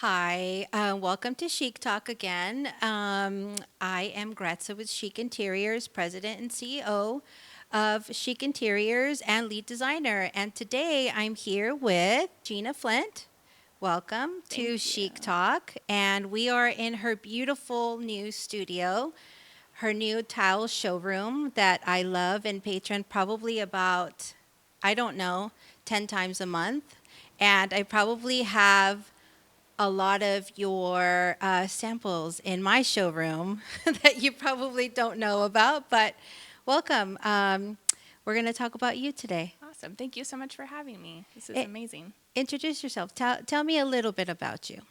Hi, welcome to CHIC Talk again. I am Gredsa with CHIC Interiors, President and CEO of CHIC Interiors and lead designer. And today I'm here with Gina Flint. Welcome to Thank you. CHIC Talk. And we are in her beautiful new studio, her new tile showroom that I love and patron probably about, I don't know, 10 times a month. And I probably have a lot of your samples in my showroom that you probably don't know about, but welcome. We're going to talk about you today. Awesome. Thank you so much for having me. This is I- amazing. Introduce yourself. Tell me a little bit about you.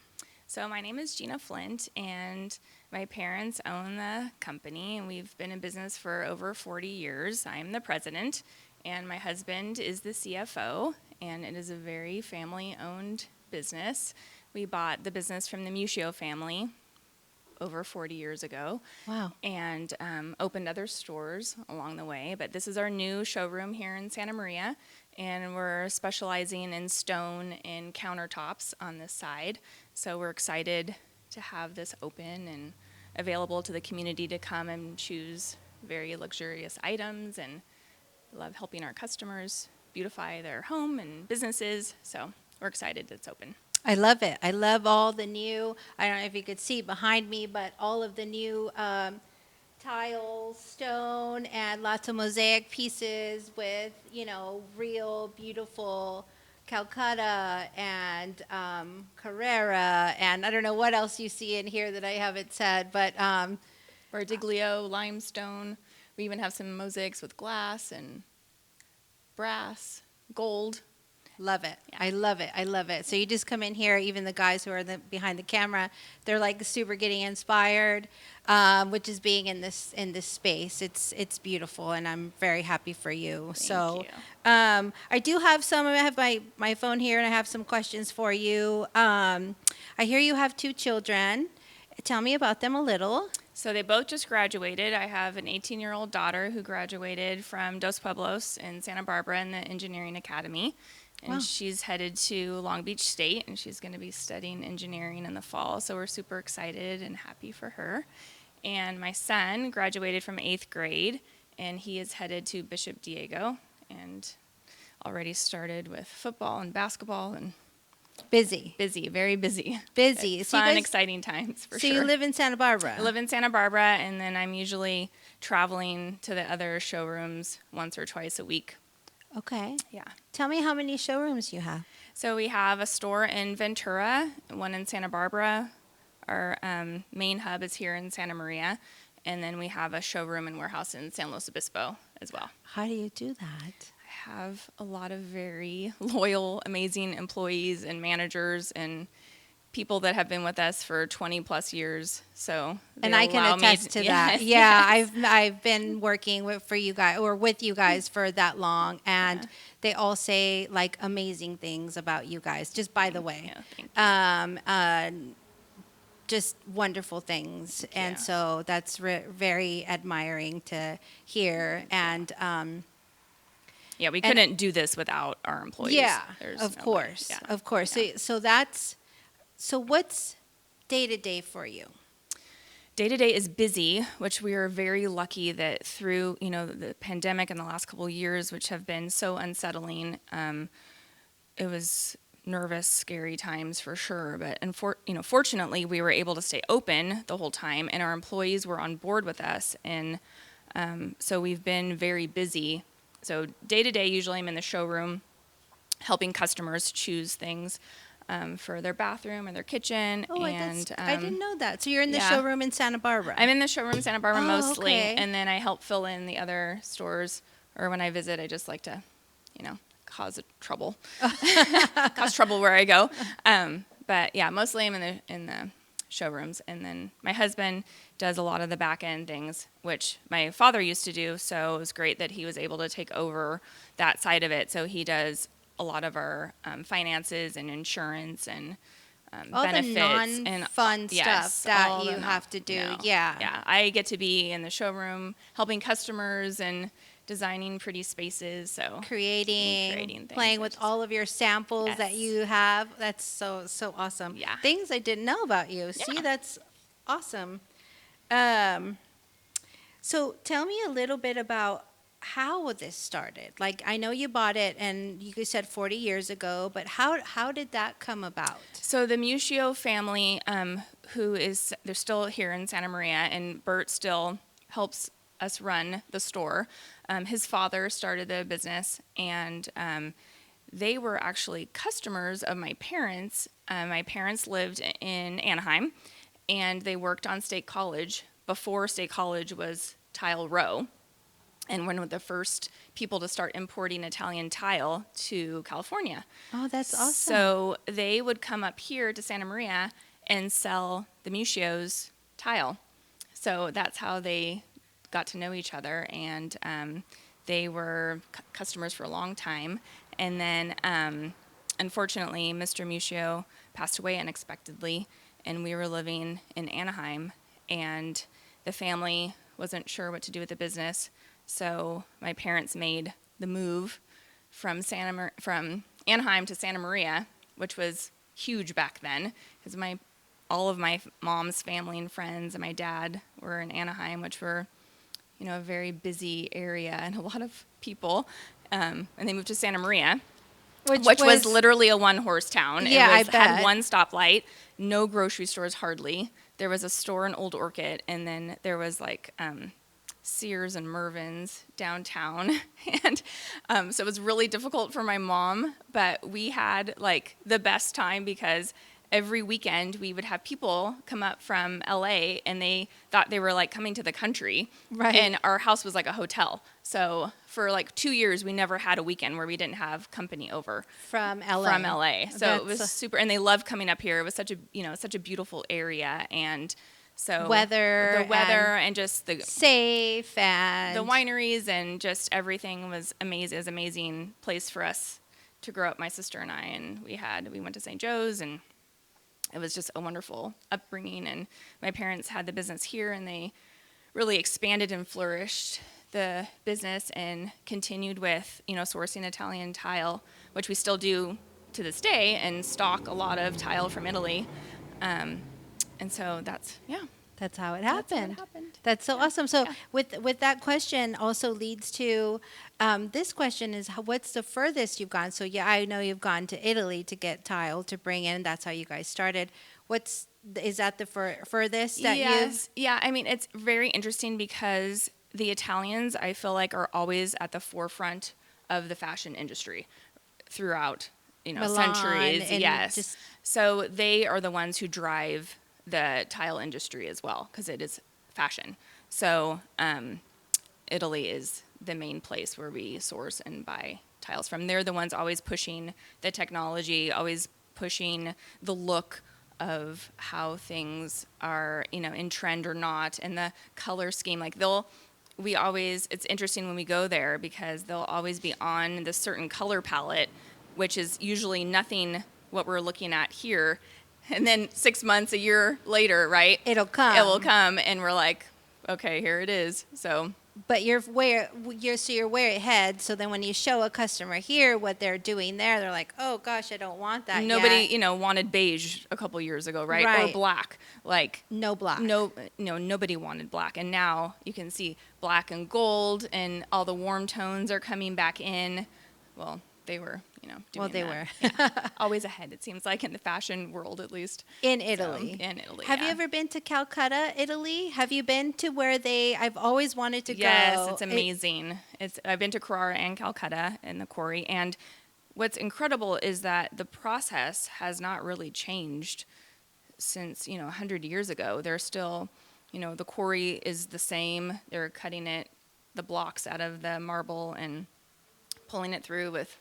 So, my name is Gina Flint, and my parents own the company, and we've been in business for over 40 years. I'm the president, and my husband is the CFO, and it is a very family owned business. We bought the business from the Muscio family over 40 years ago. Wow. And opened other stores along the way. But this is our new showroom here in Santa Maria, and we're specializing in stone and countertops on this side. So we're excited to have this open and available to the community to come and choose very luxurious items, and love helping our customers beautify their home and businesses. So we're excited it's open. I love it. I love all the new, I don't know if you could see behind me, but all of the new tiles, stone, and lots of mosaic pieces with, real beautiful Calcutta and Carrera. And I don't know what else you see in here that I haven't said, but Verdiglio, limestone. We even have some mosaics with glass and brass, gold. love it. Yeah. I love it. I love it. So you just come in here, even the guys who are behind the camera, they're like super getting inspired, which is being in this space. It's beautiful, and I'm very happy for you. Thank you. I do have some. I have my phone here, and I have some questions for you. I hear you have two children. Tell me about them a little. So they both just graduated. I have an 18-year-old daughter who graduated from Dos Pueblos in Santa Barbara in the Engineering Academy. And Wow. she's headed to Long Beach State, and she's going to be studying engineering in the fall. So we're super excited and happy for her. And my son graduated from 8th grade, and he is headed to Bishop Diego and already started with football and basketball, and Busy. busy, very busy. Busy. So you Fun, guys- exciting times for So sure. you live in Santa Barbara. I live in Santa Barbara, and then I'm usually traveling to the other showrooms once or twice a week. Okay. Yeah. Tell me how many showrooms you have. So we have a store in Ventura, one in Santa Barbara. Our main hub is here in Santa Maria. And then we have a showroom and warehouse in San Luis Obispo as well. How do you do that? I have a lot of very loyal, amazing employees and managers and people that have been with us for 20 plus years. So And they I can allow me attest to that. Yes, Yeah, yes. I've been working for you guys or with you guys for that long, and Yeah. they all say like amazing things about you guys. Just by the way, Yeah, thank you. just wonderful things, and Yeah. so that's very admiring to hear. And Yeah, we And- couldn't do this without our employees. yeah, There's of nobody. course, Yeah. of course. Yeah. So what's day to day for you? Day to day is busy, which we are very lucky that through the pandemic and the last couple of years, which have been so unsettling. It was nervous, scary times for sure. But fortunately, we were able to stay open the whole time, and our employees were on board with us, and so we've been very busy. So day to day, usually I'm in the showroom helping customers choose things for their bathroom or their kitchen. Oh, and I didn't know that. So you're in the yeah. showroom in Santa Barbara. I'm in the showroom in Santa Barbara Oh, mostly, okay. and then I help fill in the other stores. Or when I visit, I just like to, cause trouble, cause trouble where I go. But yeah, mostly I'm in the showrooms, and then my husband does a lot of the back end things, which my father used to do. So it was great that he was able to take over that side of it. So he does a lot of our finances and insurance and all benefits the and non-fun yes, stuff that all you the have to do. no. Yeah. Yeah, I get to be in the showroom helping customers and designing pretty spaces, so creating, creating things. playing with all of your samples that Yes. you have. That's so awesome. Yeah. Things I didn't know about you. See, Yeah. that's awesome. Um, so tell me a little bit about how this started. Like I know you bought it and you said 40 years ago, but how did that come about? So the Muscio family, they're still here in Santa Maria, and Bert still helps us run the store. His father started the business, and they were actually customers of my parents. My parents lived in Anaheim, and they worked on State College before State College was Tile Row, and one of the first people to start importing Italian tile to California. Oh, that's awesome. So they would come up here to Santa Maria and sell the Muscios tile. So that's how they got to know each other, and they were customers for a long time. And then, unfortunately, Mr. Muscio passed away unexpectedly, and we were living in Anaheim, and the family wasn't sure what to do with the business. So my parents made the move from Anaheim to Santa Maria, which was huge back then, because all of my mom's family and friends and my dad were in Anaheim, which were, a very busy area and a lot of people. And they moved to Santa Maria, which was literally a one-horse town. Yeah, I bet. Had one stoplight, no grocery stores hardly. There was a store in Old Orchid, and then there was like Sears and Mervyn's downtown. And so it was really difficult for my mom, but we had like the best time because every weekend we would have people come up from LA and they thought they were like coming to the country. Right. And our house was like a hotel. So for like 2 years, we never had a weekend where we didn't have company over From LA. from LA. So it was super, and they loved coming up here. It was such a beautiful area. And so the weather and just the safe and the wineries and just everything was amazing. It was an amazing place for us to grow up, my sister and I. And we went to St. Joe's, and it was just a wonderful upbringing. And my parents had the business here, and they really expanded and flourished the business and continued with, sourcing Italian tile, which we still do to this day, and stock a lot of tile from Italy. And so that's how it happened. That's how it happened. That's so awesome. So Yeah. with that question also leads to this question is what's the furthest you've gone? So yeah, I know you've gone to Italy to get tile to bring in. That's how you guys started. Is that the furthest that Yes. Yeah, I mean, it's very interesting because the Italians, I feel like, are always at the forefront of the fashion industry throughout, Milan centuries. and Yes. just- So they are the ones who drive the tile industry as well, because it is fashion. So Italy is the main place where we source and buy tiles from. They're the ones always pushing the technology, always pushing the look of how things are, in trend or not, and the color scheme. Like it's interesting when we go there because they'll always be on this certain color palette, which is usually nothing what we're looking at here. And then 6 months, a year later, right? It will come, and we're like, okay, here it is. So, but you're way ahead. So then when you show a customer here what they're doing there, they're like, oh gosh, I don't want that. nobody, yet. wanted beige a couple years ago, right? Right. Or black. Like No black. nobody wanted black, and now you can see black and gold, and all the warm tones are coming back in. Well, they were, doing they that. were. Yeah. Always ahead, it seems like, in the fashion world, at least. In Italy. In Italy, Have you yeah. ever been to Calcutta, Italy? Have you been to where I've always wanted to go. Yes, it's amazing. I've been to Carrara and Calcutta in the quarry, and what's incredible is that the process has not really changed since, 100 years ago. They're still, the quarry is the same. They're cutting the blocks out of the marble and pulling it through with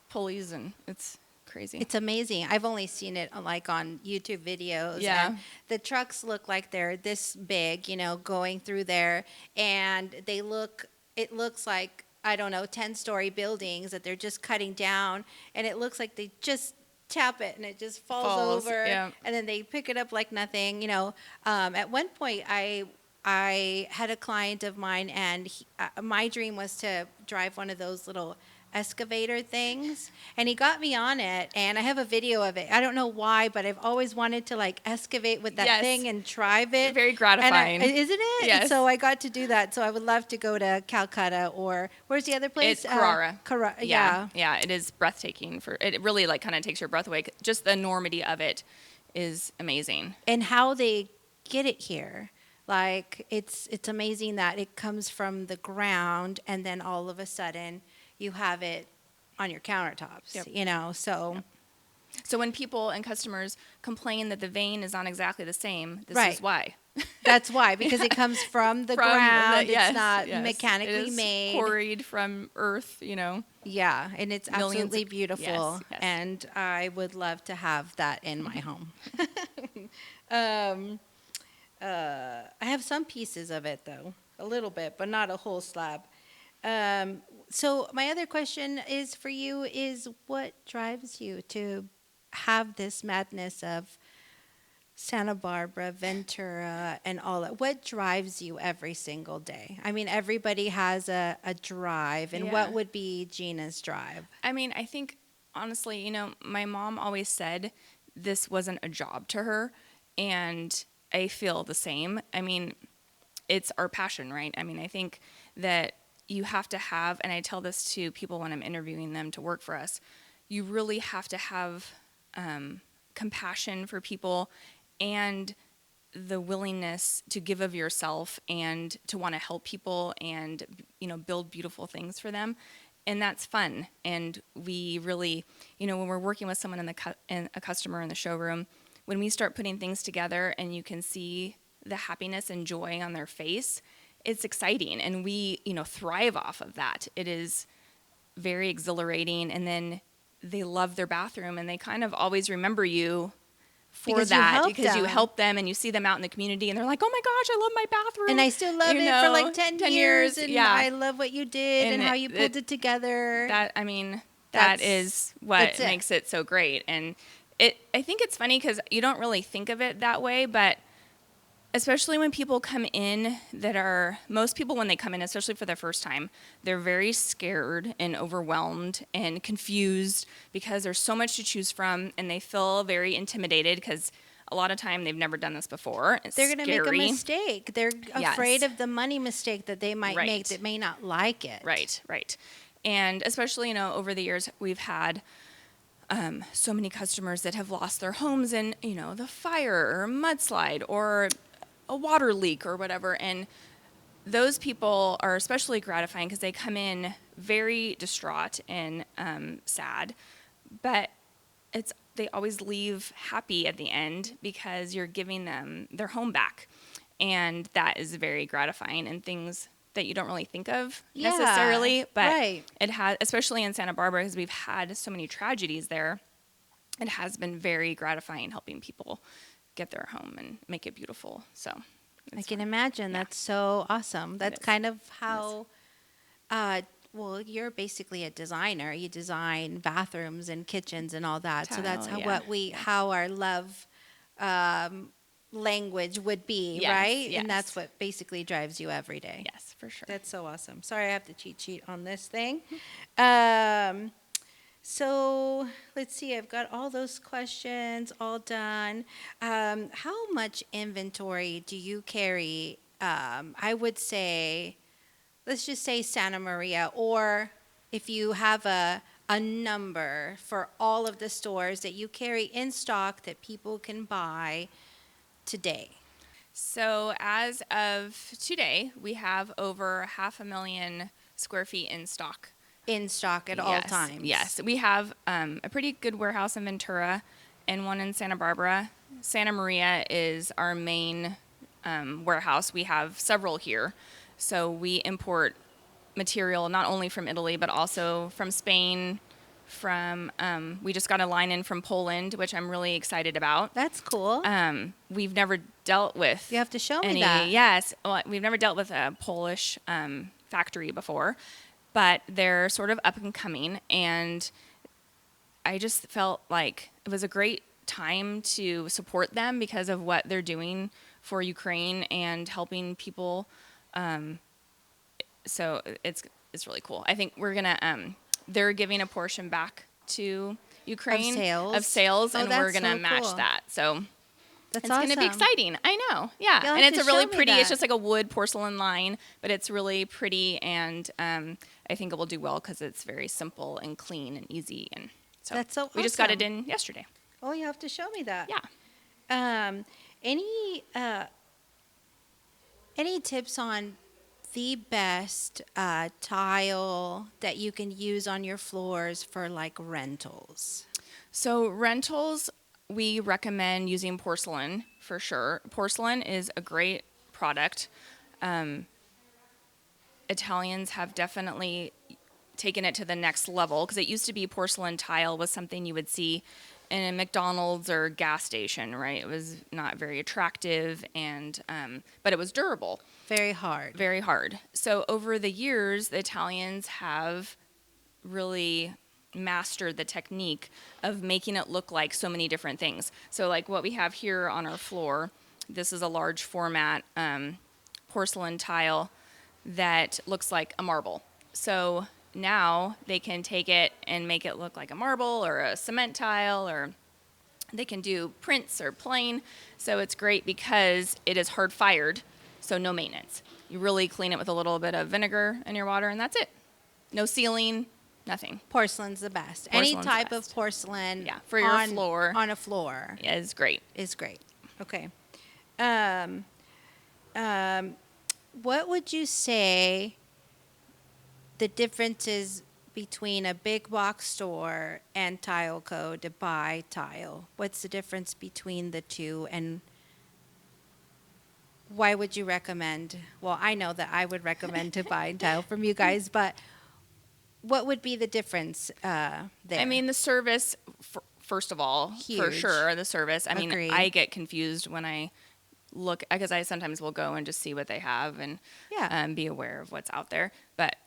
pulleys, and it's crazy. It's amazing. I've only seen it like on YouTube videos. Yeah. And the trucks look like they're this big, going through there, and it looks like, I don't know, 10-story buildings that they're just cutting down, and it looks like they just tap it and it just falls over, yeah. and then they pick it up like nothing. At one point I I had a client of mine, and my dream was to drive one of those little excavator things, and he got me on it, and I have a video of it. I don't know why, but I've always wanted to like excavate with that Yes. thing and drive it. Very gratifying. Isn't it? And Yes. so I got to do that. So I would love to go to Calcutta, or where's the other place? It's Carrara. Yeah. Yeah, it is breathtaking. It really like kind of takes your breath away. Just the enormity of it is amazing. And how they get it here. Like it's amazing that it comes from the ground, and then all of a sudden you have it on your countertops. Yep. You know, so Yep. So when people and customers complain that the vein is not exactly the same, this Right. is why. that's why, because it comes from the From ground. yes, it's not yes. mechanically It is made. quarried from earth, you know. Yeah, and it's Millions absolutely of- beautiful. yes, yes. And I would love to have that in my home. um, I have some pieces of it though, a little bit, but not a whole slab. So my other question is for you is what drives you to have this madness of Santa Barbara, Ventura, and all that? What drives you every single day? I mean, everybody has a drive, and Yeah. what would be Gina's drive? I mean, I think honestly, you know, my mom always said this wasn't a job to her, and I feel the same. I mean, it's our passion, right? I mean, I think that you have to have, and I tell this to people when I'm interviewing them to work for us, you really have to have compassion for people and the willingness to give of yourself and to want to help people and, you know, build beautiful things for them. And that's fun. And we really, you know, when we're working with someone in a customer in the showroom, when we start putting things together and you can see the happiness and joy on their face, it's exciting. And we, you know, thrive off of that. It is very exhilarating. And then they love their bathroom, and they kind of always remember you for Because you that helped because you them. help them and you see them out in the community and they're like, oh my gosh, I love my bathroom. And I still love You it for know, like 10 years, and yeah. I love what you did and And how you pulled it together. That, I mean, That's- that is what that's it. makes it so great. And I think it's funny because you don't really think of it that way, but especially when people come in most people when they come in, especially for the first time, they're very scared and overwhelmed and confused because there's so much to choose from, and they feel very intimidated because a lot of time they've never done this before. It's They're going to make a scary. mistake. They're Yes. afraid of the money mistake that they might Right. make that may not like it. Right. And especially, you know, over the years, we've had so many customers that have lost their homes in, you know, the fire or mudslide or a water leak or whatever. And those people are especially gratifying because they come in very distraught and sad, but they always leave happy at the end because you're giving them their home back. And that is very gratifying, and things that you don't really think of Yeah, necessarily, but right. it has, especially in Santa Barbara, because we've had so many tragedies there, it has been very gratifying helping people get their home and make it beautiful. So I it's can fun. imagine. Yeah. That's so awesome. That's is. kind of how, well, you're basically a designer. You design bathrooms and kitchens and all that. So that's Tile, how yeah. how our love language would be, Yes, right? yes. And that's what basically drives you every day. Yes, for sure. That's so awesome. Sorry, I have the cheat sheet on this thing. So let's see, I've got all those questions all done. How much inventory do you carry? I would say, let's just say Santa Maria, or if you have a number for all of the stores that you carry in stock that people can buy today. So as of today, we have over 500,000 square feet in stock. In stock at all Yes, times. Yes, we have a pretty good warehouse in Ventura and one in Santa Barbara. Santa Maria is our main warehouse. We have several here. So we import material not only from Italy, but also from Spain, we just got a line in from Poland, which I'm really excited about. That's cool. We've never dealt with You have to show me any, that. Yes, well, we've never dealt with a Polish factory before, but they're sort of up and coming, and I just felt like it was a great time to support them because of what they're doing for Ukraine and helping people. So it's really cool. I think we're gonna they're giving a portion back to Ukraine Of of sales? sales, Oh, and we're that's gonna so match cool. that. So That's it's gonna be awesome. exciting. I know, yeah. You'll And have it's to a really show me pretty. It's that. just like a wood porcelain line, but it's really pretty, and I think it will do well because it's very simple and clean and easy. And so That's so we just got it awesome. in yesterday. Oh, you have to show me that. Yeah. Um, any any tips on the best tile that you can use on your floors for like rentals? So rentals, we recommend using porcelain for sure. Porcelain is a great product. Italians have definitely taken it to the next level because it used to be porcelain tile was something you would see in a McDonald's or gas station, right? It was not very attractive and but it was durable, Very hard. very hard. So over the years, the Italians have really mastered the technique of making it look like so many different things. So like what we have here on our floor, this is a large format porcelain tile that looks like a marble. So now they can take it and make it look like a marble or a cement tile, or they can do prints or plain. So it's great because it is hard fired, so no maintenance. You really clean it with a little bit of vinegar in your water, and that's it. No sealing, nothing. Porcelain's the best. Any Porcelain's the type of best. porcelain Yeah, for your floor. on a floor Is great. is great. Okay. Um, what would you say the differences between a big box store and TileCo to buy tile? What's the difference between the two, and why would you recommend? Well, I know that I would recommend to buy tile from you guys, but what would be the difference there? I mean, the service, first of all, for Huge. sure, the service. I mean, Agreed. I get confused when I look, because I sometimes will go and just see what they have and Yeah. be aware of what's out there. But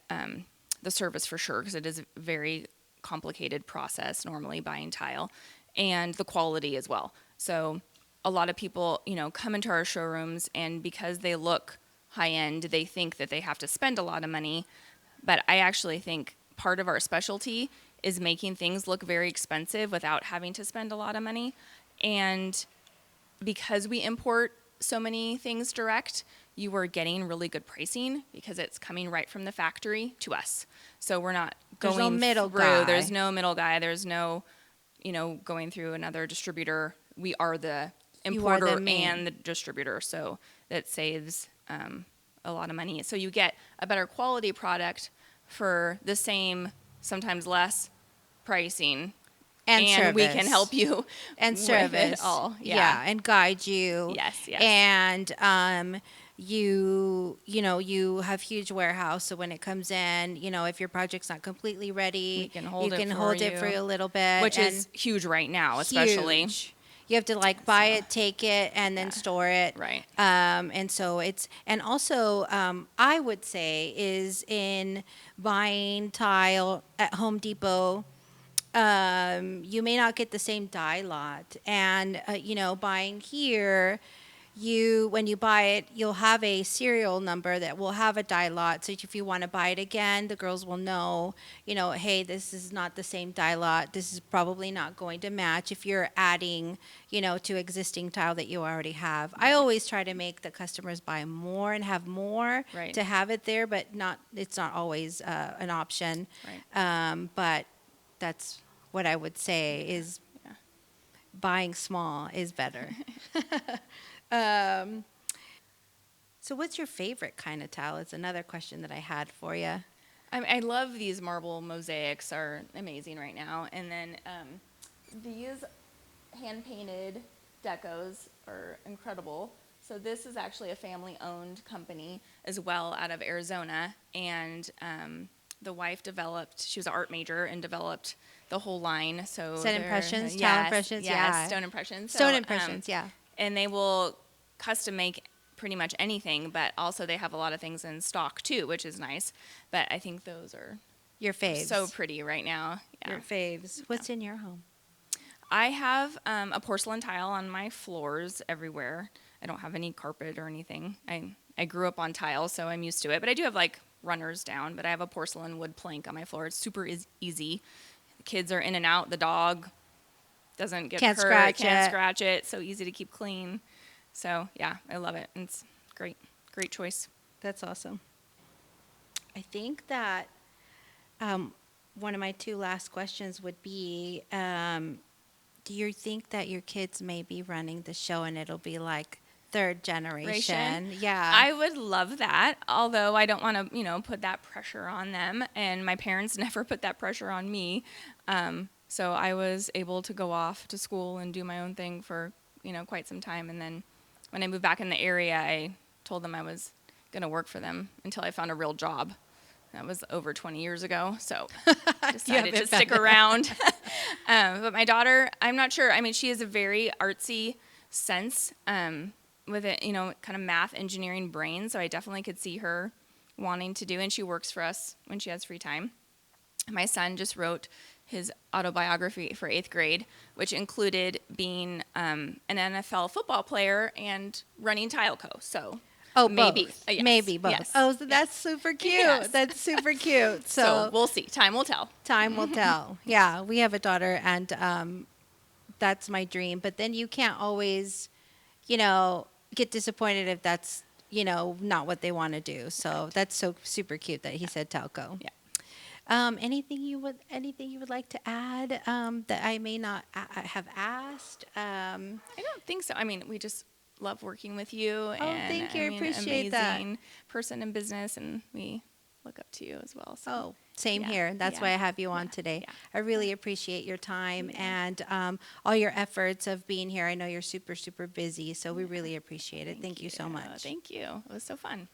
the service for sure, because it is a very complicated process normally buying tile, and the quality as well. So a lot of people, come into our showrooms, and because they look high end, they think that they have to spend a lot of money. But I actually think part of our specialty is making things look very expensive without having to spend a lot of money. And because we import so many things direct, you are getting really good pricing because it's coming right from the factory to us. So we're not There's going no middle through. guy. There's no middle guy. There's no, going through another distributor. We are the You are the importer main. and the distributor, so that saves a lot of money. So you get a better quality product for the same, sometimes less pricing, And service. we can help you And with service. it all. Yeah, and guide you. Yes, yes. And you have huge warehouse, so when it comes in, if your project's not completely ready, We can hold you it can for hold it for you. a little bit, Which and is huge right now, especially. huge. You have to like buy So, it, take it, and then store it. Right. And so and also, I would say is in buying tile at Home Depot, you may not get the same die lot. And, buying here, when you buy it, you'll have a serial number that will have a die lot. So if you want to buy it again, the girls will know, hey, this is not the same die lot. This is probably not going to match if you're adding, to existing tile that you already have. I always try to make the customers buy more and have more Right. to have it there, but it's not always an option. Right. But that's what I would say is Yeah. buying small is better. So what's your favorite kind of tile? Is another question that I had for you. I love these marble mosaics, are amazing right now. And then these hand-painted decos are incredible. So this is actually a family-owned company as well out of Arizona. And the wife she was an art major and developed the whole line. So Stone Impressions, yes, Tile Impressions, yes, yeah. Stone Impressions. Stone So, Impressions, yeah. and they will custom make pretty much anything, but also they have a lot of things in stock too, which is nice. But I think those are Your faves. so pretty right now. Yeah. Your faves. What's in your home? I have a porcelain tile on my floors everywhere. I don't have any carpet or anything. I grew up on tile, so I'm used to it. But I do have like runners down, but I have a porcelain wood plank on my floor. It's super easy. The kids are in and out. The dog doesn't get Can't hurt, scratch can't it. scratch it. So easy to keep clean. So yeah, I love it. It's great. Great choice. That's awesome. I think that one of my two last questions would be, do you think that your kids may be running the show and it'll be like third generation? Yeah. I would love that, although I don't want to, put that pressure on them. And my parents never put that pressure on me. So I was able to go off to school and do my own thing for, quite some time. And then when I moved back in the area, I told them I was going to work for them until I found a real job. That was over 20 years ago, so I decided to stick around. But my daughter, I'm not sure. I mean, she has a very artsy sense with it, kind of math, engineering brain, so I definitely could see her wanting to do, and she works for us when she has free time. My son just wrote his autobiography for 8th grade, which included being an NFL football player and running TILECO, so... Oh, maybe. both. Yes. Maybe both. Yes. Oh, so that's super cute. Yes. That's super cute. So we'll see. Time will tell. Time will tell. Yeah, we have a daughter, and that's my dream. But then you can't always, get disappointed if that's, not what they want to do. So that's so super cute that he said Talco. Yeah. Anything you would like to add that I may not have asked? I don't think so. I mean, we just love working with you. Oh, And, thank you. I appreciate amazing person in business, and we look up to you as well. So. Oh, same Yeah, here. That's yeah, why I have you on yeah, today. yeah. I really appreciate your time and all your efforts of being here. I know you're super, super busy, so we really appreciate it. Thank you so much. Thank you. It was so fun.